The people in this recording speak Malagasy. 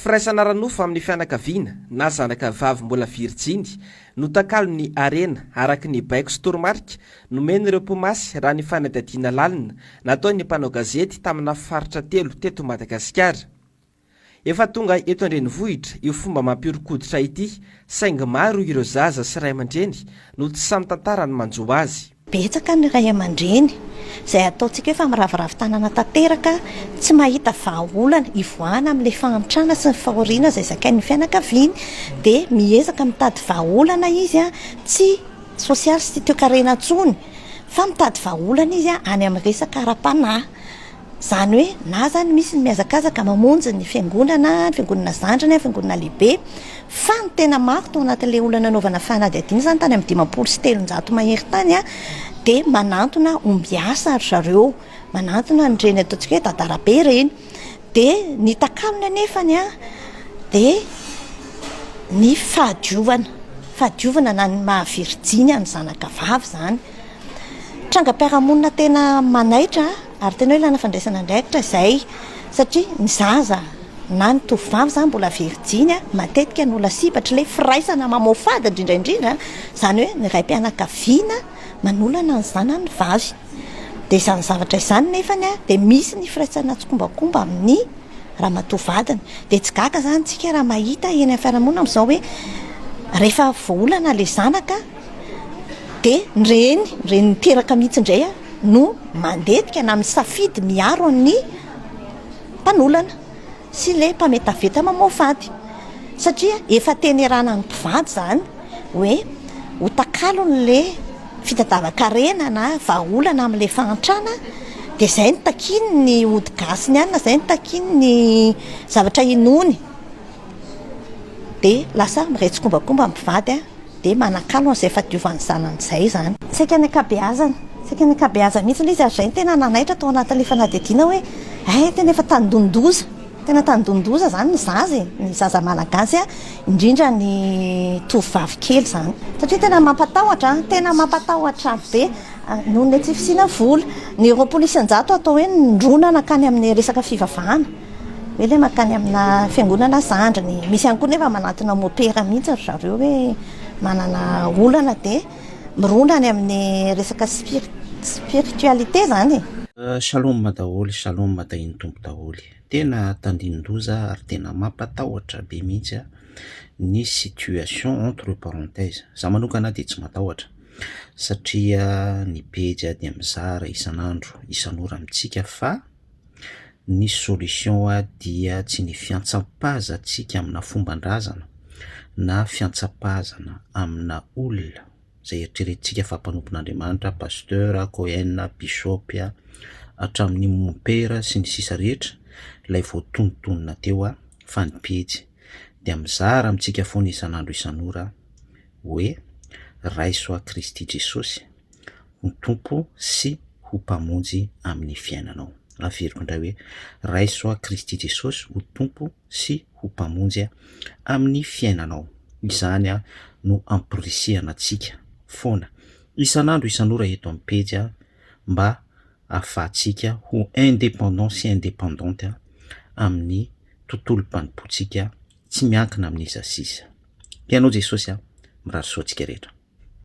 Firaisana ranofo amin'ny fianakaviana na zanaka vavy mbola virjiny no takalo ny arena araky ny baiko sy toromarika nomeny ireo mpomasy raha ny fanadadiana lalina natao ny mpanao gazety tamina faritra telo teto Madagasikara. Efa tonga eto Andrenivohitra io fomba mampiorokoditra ity, saingy maro ireo zaza sy ray aman-dreny no tsy samy tantara ny manjo azy. Betsaka ny ray aman-dreny izay ataontsika hoe fa miravoravo tanana tanteraka, tsy mahita vahaolana ivoahana amin'ilay fahantrana sy ny fahoriana izay zakain'ny fianakaviany, dia miezaka mitady vahaolana izy tsy sosialy sy toe-karena intsony, fa mitady vahaolana izy any amin'ny resaka ara-panahy. Zany hoe na zany misy ny miazakazaka mamonjy ny fiangonana zandrany, fiangonana lehibe, fa ny tena maro tao anatin'ilay olana anaovana fanadihadiana zany tany amin'ny 500 mahery tany dia manantona ombiasa ry zareo, manantona ny reny ataontsika hoe dadarabe reny, dia ny takalony anefany dia ny fahadiovana na ny mahavirjiny ny zanaka vavy zany. Trangam-piarahamonina tena manaitra ary tena hoe ilana fandraisana andraikitra izay, satria ny zaza na ny tovovavy zany mbola virjiny matetika ny olona sipatra ilay firaisana mamofady indrindraindrindra, zany hoe ny raim-pianakaviana manolana ny zanany vavy. Dia izany zavatra izany nefany dia misy ny firaisana tsy kombakomba amin'ny ramatoavadiny. Dia tsy gaga zany tsika raha mahita eny amin'ny fiarahamonina amin'izao hoe rehefa voaolana ilay zanaka dia reny miteraka mihitsy indray no mandetika na misafidy miaro ny mpanolana sy ilay mpametaveta mamofady, satria efa tenerana ny mpivady zany hoe ho takalo n'ilay fitadiavan-karena na vahaolana amin'ilay fahantrana, dia izay ny takiny ny ody gasiny ihany na izay ny takiny ny zavatra inony, dia lasa miresy kombakomba mpivady dia manakalo an'izay fahadiovan'ny zanany izay zany. Saika ny ankabeazana mihitsy izy ary izay ny tena nanaitra tao anatin'ilay fanadihadiana hoe tena efa tandondondoza zany ny zaza malagasy indrindra ny tovovavy kely zany, satria tena mampatahotra be noho ny tsy fisiana vola. Ny roapolo isan-jato atao hoe nindrona nakany amin'ny resaka fivavahana, hoe ilay makany amina fiangonana zandrany. Misy ihany koa nefa manatona mopera mihitsy ry zareo hoe manana olana dia mirona any amin'ny resaka spiritualité zany. Shalom daholo tompo daholo. Tena tandindondoza ary tena mampatahotra be mihitsy ny situation entre parenthèses. Za manokana dia tsy matahotra satria ny pejy dia mizara isan'ora amintsika, fa ny solution dia tsy ny fiantsapazantsika amina fomban-drazana na fiantsapazana amina olona izay eritreretintsika fa mpanompon'Andriamanitra, pasteur, Cohen, bishop, hatramin'ny mopera sy ny sisa rehetra ilay voatonontonona teo fa ny pejy dia mizara amintsika foana isan'ora hoe raisoa Kristy Jesosy ho tompo sy ho mpamonjy amin'ny fiainanao. Averiko indray hoe raisoa Kristy Jesosy ho tompo sy ho mpamonjy amin'ny fiainanao. Izany no ampirisihana antsika foana isan'ora eto amin'ny pejy mba ahafahantsika ho indépendant sy indépendante amin'ny tontolo mpanompontsika tsy miankina amin'iza sisa. Pianao Jesosy mirary soantsika rehetra.